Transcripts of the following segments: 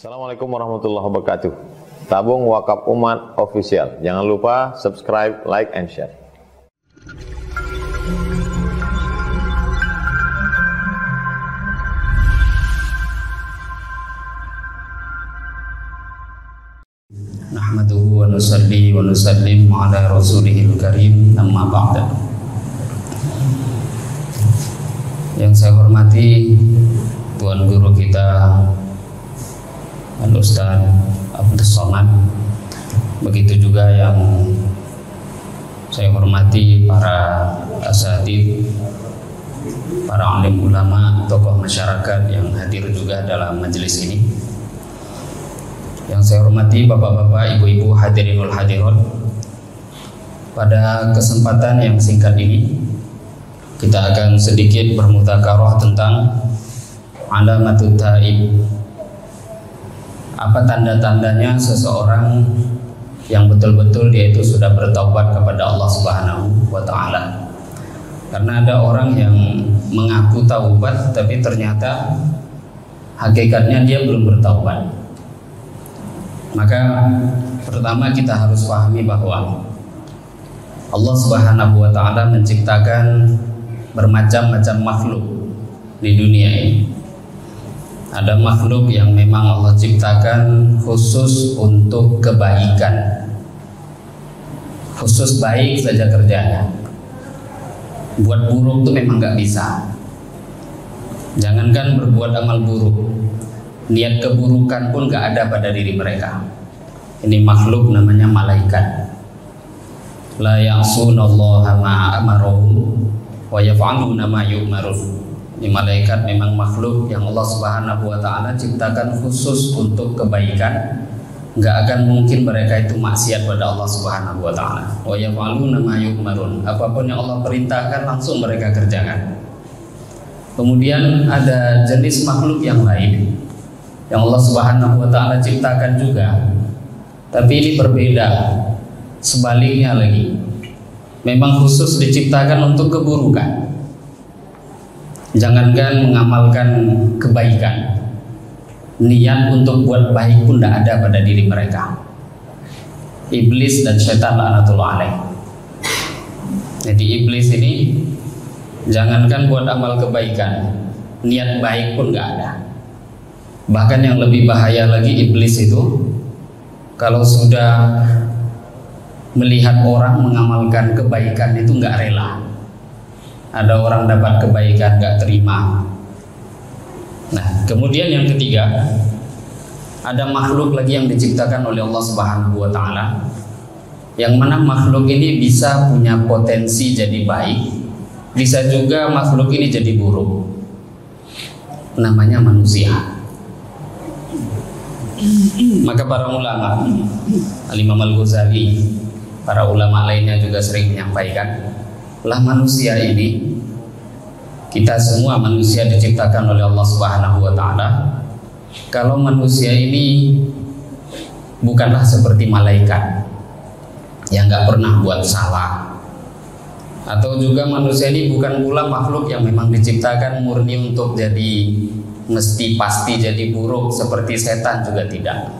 Assalamualaikum warahmatullahi wabarakatuh. Tabung Wakaf Umat Official. Jangan lupa subscribe, like, and share. Nahmaduhu wa nusalli wa nusallim ala rasulihil karim, amma ba'da. Yang saya hormati Tuan Guru kita Al-Ustaz Abdul Somad, begitu juga yang saya hormati para asatidz, para alim ulama, tokoh masyarakat yang hadir juga dalam majelis ini. Yang saya hormati bapak-bapak, ibu-ibu, hadirinul hadirat. Pada kesempatan yang singkat ini kita akan sedikit bermudzakarah tentang alamatut taib. Apa tanda-tandanya seseorang yang betul-betul dia itu sudah bertaubat kepada Allah Subhanahu wa taala. Karena ada orang yang mengaku taubat tapi ternyata hakikatnya dia belum bertaubat. Maka pertama kita harus pahami bahwa Allah Subhanahu wa taala menciptakan bermacam-macam makhluk di dunia ini. Ada makhluk yang memang Allah ciptakan khusus untuk kebaikan, khusus baik saja kerjanya. Buat buruk itu memang gak bisa. Jangankan berbuat amal buruk, niat keburukan pun gak ada pada diri mereka. Ini makhluk namanya malaikat. La ya'sunallaha ma amarahum wa yaf'aluna ma yu'marun. Ini malaikat memang makhluk yang Allah Subhanahu wa taala ciptakan khusus untuk kebaikan. Enggak akan mungkin mereka itu maksiat pada Allah Subhanahu wa taala. Wa yaf'aluna ma yu'marun. Apapun yang Allah perintahkan langsung mereka kerjakan. Kemudian ada jenis makhluk yang lain yang Allah Subhanahu wa taala ciptakan juga. Tapi ini berbeda. Sebaliknya lagi. Memang khusus diciptakan untuk keburukan. Jangankan mengamalkan kebaikan, niat untuk buat baik pun tidak ada pada diri mereka. Iblis dan setan laknatullah alaih. Jadi iblis ini jangankan buat amal kebaikan, niat baik pun nggak ada. Bahkan yang lebih bahaya lagi, iblis itu kalau sudah melihat orang mengamalkan kebaikan itu nggak rela. Ada orang dapat kebaikan gak terima. Nah, kemudian yang ketiga, ada makhluk lagi yang diciptakan oleh Allah Subhanahu wa taala, yang mana makhluk ini bisa punya potensi jadi baik, bisa juga makhluk ini jadi buruk. Namanya manusia. Maka para ulama, Al-Imam Al-Ghazali, para ulama lainnya juga sering menyampaikan, lah manusia ini, kita semua manusia diciptakan oleh Allah Subhanahu wa taala. Kalau manusia ini bukanlah seperti malaikat yang gak pernah buat salah, atau juga manusia ini bukan pula makhluk yang memang diciptakan murni untuk jadi mesti pasti jadi buruk seperti setan, juga tidak.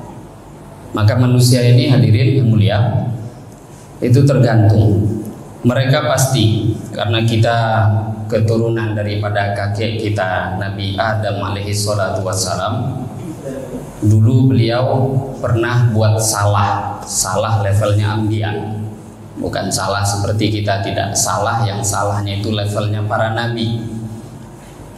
Maka manusia ini, hadirin yang mulia, itu tergantung. Mereka pasti, karena kita keturunan daripada kakek kita Nabi Adam alaihi salatu wassalam. Dulu beliau pernah buat salah levelnya anbiya. Bukan salah seperti kita, tidak. Salah yang salahnya itu levelnya para nabi.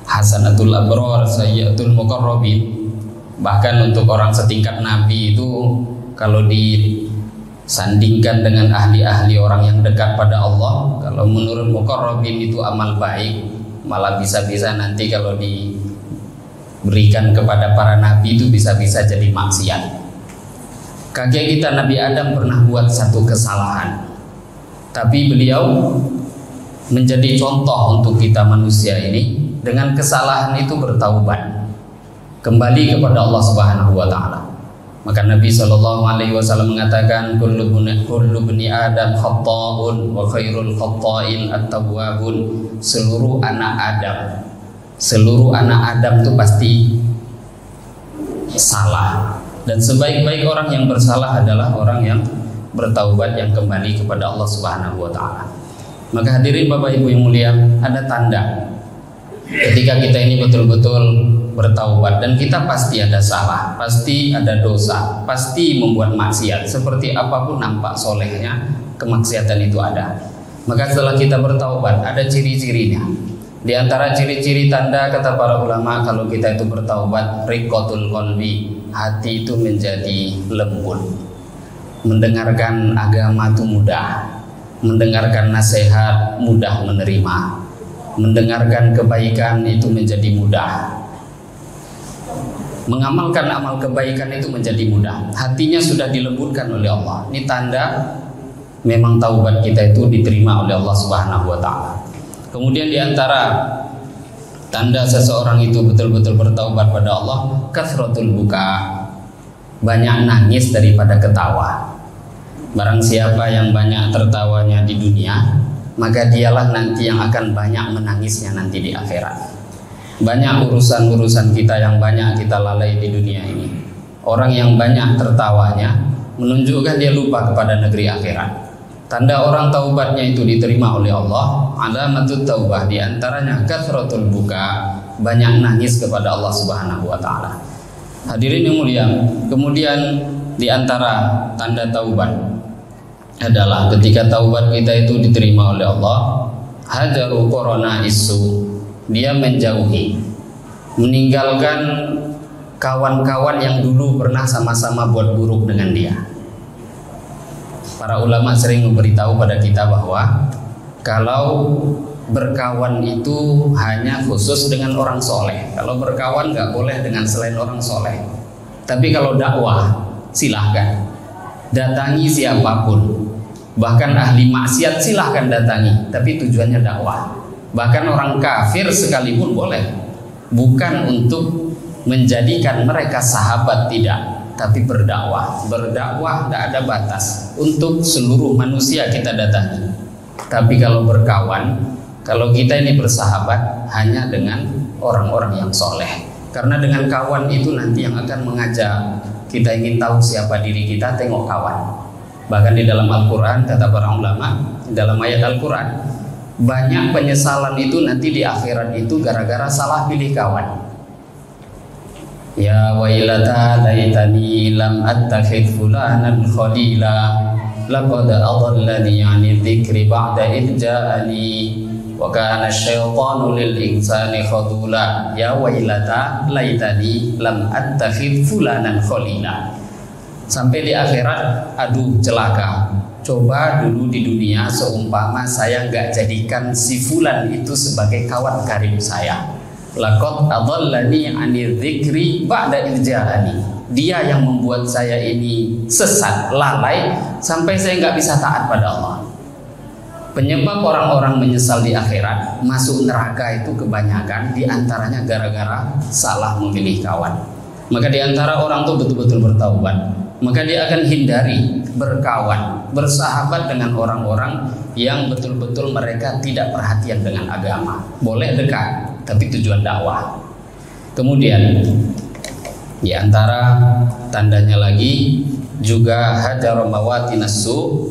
Hasanatul abrar, sayyatul muqarrabin. Bahkan untuk orang setingkat nabi itu, kalau disandingkan dengan ahli-ahli orang yang dekat pada Allah, kalau menurut muqarrabin itu amal baik, malah bisa-bisa nanti kalau diberikan kepada para nabi itu bisa-bisa jadi maksiat. Kakek kita Nabi Adam pernah buat satu kesalahan, tapi beliau menjadi contoh untuk kita manusia ini. Dengan kesalahan itu bertaubat, kembali kepada Allah Subhanahu wa taala. Maka Nabi SAW mengatakan, kullu bani Adam khatta'un wa khairul khatta'in at-tawwabun. Seluruh anak Adam itu pasti salah. Dan sebaik-baik orang yang bersalah adalah orang yang bertaubat, yang kembali kepada Allah Subhanahu wa taala. Maka hadirin Bapak Ibu yang mulia, ada tanda ketika kita ini betul-betul bertaubat, dan kita pasti ada salah, pasti ada dosa, pasti membuat maksiat. Seperti apapun nampak solehnya, kemaksiatan itu ada. Maka setelah kita bertaubat, ada ciri-cirinya. Di antara ciri-ciri tanda kata para ulama kalau kita itu bertaubat, riqatul qalbi, hati itu menjadi lembut, mendengarkan agama itu mudah, mendengarkan nasihat mudah menerima, mendengarkan kebaikan itu menjadi mudah, mengamalkan amal kebaikan itu menjadi mudah. Hatinya sudah dilembutkan oleh Allah. Ini tanda memang taubat kita itu diterima oleh Allah Subhanahu wa taala. Kemudian di antara tanda seseorang itu betul-betul bertaubat pada Allah, kathratul buka, banyak nangis daripada ketawa. Barang siapa yang banyak tertawanya di dunia, maka dialah nanti yang akan banyak menangisnya nanti di akhirat. Banyak urusan-urusan kita yang banyak kita lalai di dunia ini. Orang yang banyak tertawanya menunjukkan dia lupa kepada negeri akhirat. Tanda orang taubatnya itu diterima oleh Allah, alamatut taubah, di antaranya kathratul buka, banyak nangis kepada Allah Subhanahu wa taala. Hadirin yang mulia, kemudian di antara tanda taubat adalah ketika taubat kita itu diterima oleh Allah, hajaru korona isu, dia menjauhi, meninggalkan kawan-kawan yang dulu pernah sama-sama buat buruk dengan dia. Para ulama sering memberitahu pada kita bahwa kalau berkawan itu hanya khusus dengan orang soleh. Kalau berkawan nggak boleh dengan selain orang soleh. Tapi kalau dakwah silahkan datangi siapapun, bahkan ahli maksiat silahkan datangi, tapi tujuannya dakwah. Bahkan orang kafir sekalipun boleh, bukan untuk menjadikan mereka sahabat, tidak, tapi berdakwah. Berdakwah tidak ada batas, untuk seluruh manusia kita datangi. Tapi kalau berkawan, kalau kita ini bersahabat hanya dengan orang-orang yang soleh. Karena dengan kawan itu nanti yang akan mengajak kita ingin tahu siapa diri kita, tengok kawan. Bahkan di dalam Al-Quran kata para ulama, dalam ayat Al-Quran, banyak penyesalan itu nanti di akhirat itu gara-gara salah pilih kawan. Ya wailata laitani lam attakhidh fulanan khalila laqad adallani 'ani dzikri ba'da idh ja'ani wa kana asy-syaitanu lil insani khadula. Ya wailata laitani lam attakhidh fulanan khalila. Sampai di akhirat, aduh celaka. Coba dulu di dunia seumpama saya nggak jadikan si fulan itu sebagai kawan karib saya. Laqad adallani 'ani dzikri ba'da idh ja'ani. Dia yang membuat saya ini sesat, lalai, sampai saya nggak bisa taat pada Allah. Penyebab orang-orang menyesal di akhirat, masuk neraka itu kebanyakan diantaranya gara-gara salah memilih kawan. Maka diantara orang itu betul-betul bertaubat, maka dia akan hindari berkawan, bersahabat dengan orang-orang yang betul-betul mereka tidak perhatian dengan agama. Boleh dekat, tapi tujuan dakwah. Kemudian di antara tandanya lagi juga hajar mawatinas su,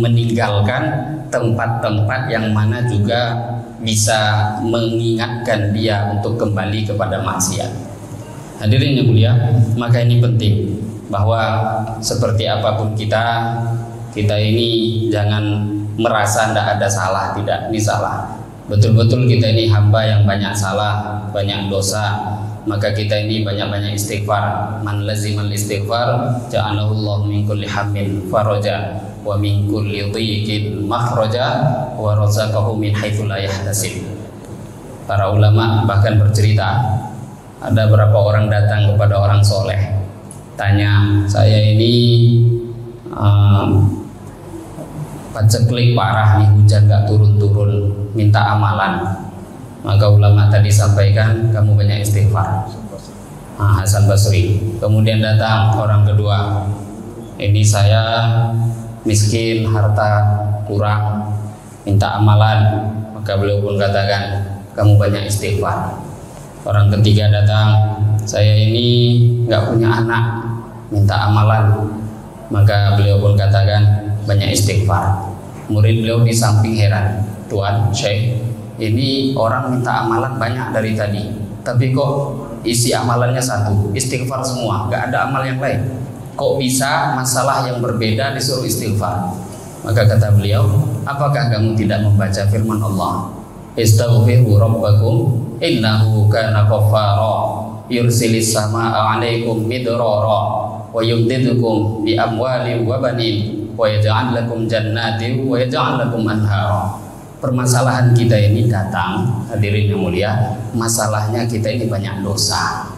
meninggalkan tempat-tempat yang mana juga bisa mengingatkan dia untuk kembali kepada maksiat. Hadirin yang mulia, maka ini penting bahwa seperti apapun kita ini jangan merasa tidak ada salah, tidak, ini salah. Betul-betul kita ini hamba yang banyak salah, banyak dosa. Maka kita ini banyak-banyak istighfar. Man lazimal istighfar ja'alahullahu min kulli hammin faraja wa min kulli dhiqin makhraja wa razaqahu min haitsu la yahtasib. Para ulama bahkan bercerita, ada berapa orang datang kepada orang soleh, tanya, saya ini paceklik parah nih, hujan gak turun-turun, minta amalan. Maka ulama tadi sampaikan, kamu banyak istighfar. Hasan Basri. Kemudian datang orang kedua, ini saya miskin, harta kurang, minta amalan. Maka beliau pun katakan, kamu banyak istighfar. Orang ketiga datang, saya ini nggak punya anak, minta amalan. Maka beliau pun katakan banyak istighfar. Murid beliau di samping heran, Tuan Syekh, ini orang minta amalan banyak dari tadi, tapi kok isi amalannya satu, istighfar semua, nggak ada amal yang lain. Kok bisa masalah yang berbeda disuruh istighfar? Maka kata beliau, apakah kamu tidak membaca firman Allah, Istaghfiru rabbakum innahu kana ghaffara yursilis samaa'a 'alaikum midrara wa yumdidukum bi amwalin wa banin wa yaj'al lakum jannatin wa yaj'al lakum anhara. Permasalahan kita ini datang, hadirin yang mulia, masalahnya kita ini banyak dosa.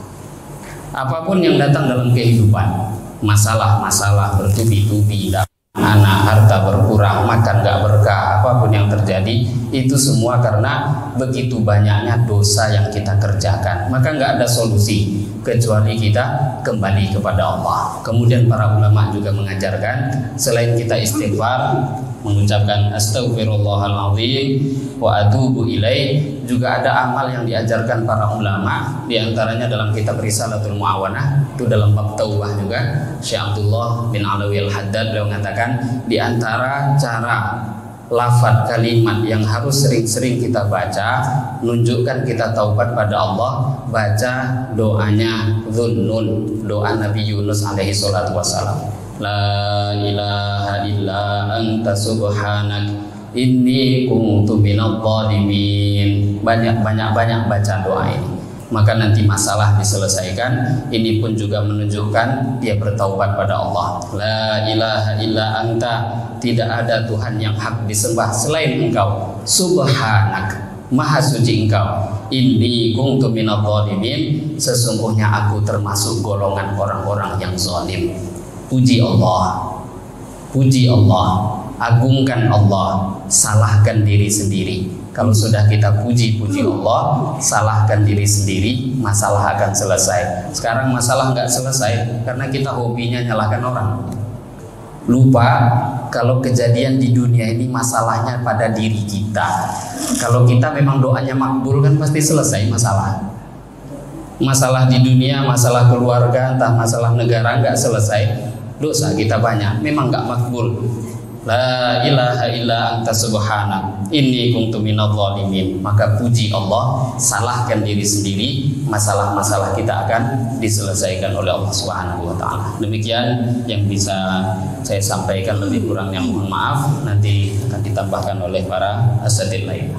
Apapun yang datang dalam kehidupan, masalah-masalah bertubi-tubi, anak, harta berkurang, makan gak berkah, apapun yang terjadi, itu semua karena begitu banyaknya dosa yang kita kerjakan. Maka gak ada solusi kecuali kita kembali kepada Allah. Kemudian para ulama juga mengajarkan, selain kita istighfar, mengucapkan astaghfirullahaladzim wa atubu ilaih, juga ada amal yang diajarkan para ulama, diantaranya dalam kitab Risalatul Mu'awanah, itu dalam bab taubah juga. Syekh Abdullah bin Alawi Al-Haddad beliau mengatakan, di antara cara lafaz kalimat yang harus sering-sering kita baca, menunjukkan kita taubat pada Allah, baca doanya Dhunnun, doa Nabi Yunus alaihi salatu wassalam. La ilaha illa anta subhanak inni kuntu minadh dhalimin. Banyak baca doa ini, maka nanti masalah diselesaikan. Ini pun juga menunjukkan dia bertaubat pada Allah. La ilaha illa anta, tidak ada Tuhan yang hak disembah selain Engkau. Subhanak, maha suci Engkau. Inni kuntu minadh dhalimin, sesungguhnya aku termasuk golongan orang-orang yang zalim. Puji Allah, agungkan Allah, salahkan diri sendiri. Kalau sudah kita puji Allah, salahkan diri sendiri, masalah akan selesai. Sekarang masalah nggak selesai karena kita hobinya nyalahkan orang. Lupa kalau kejadian di dunia ini masalahnya pada diri kita. Kalau kita memang doanya makbul kan pasti selesai masalah. Masalah di dunia, masalah keluarga, entah masalah negara nggak selesai, dosa kita banyak, memang nggak makbul. La ilaha illa anta subhanak inni kuntu minadh dhalimin. Maka puji Allah, salahkan diri sendiri, masalah-masalah kita akan diselesaikan oleh Allah Subhanahu wa taala. Demikian yang bisa saya sampaikan, lebih kurangnya mohon maaf, nanti akan ditambahkan oleh para asatidz lainnya.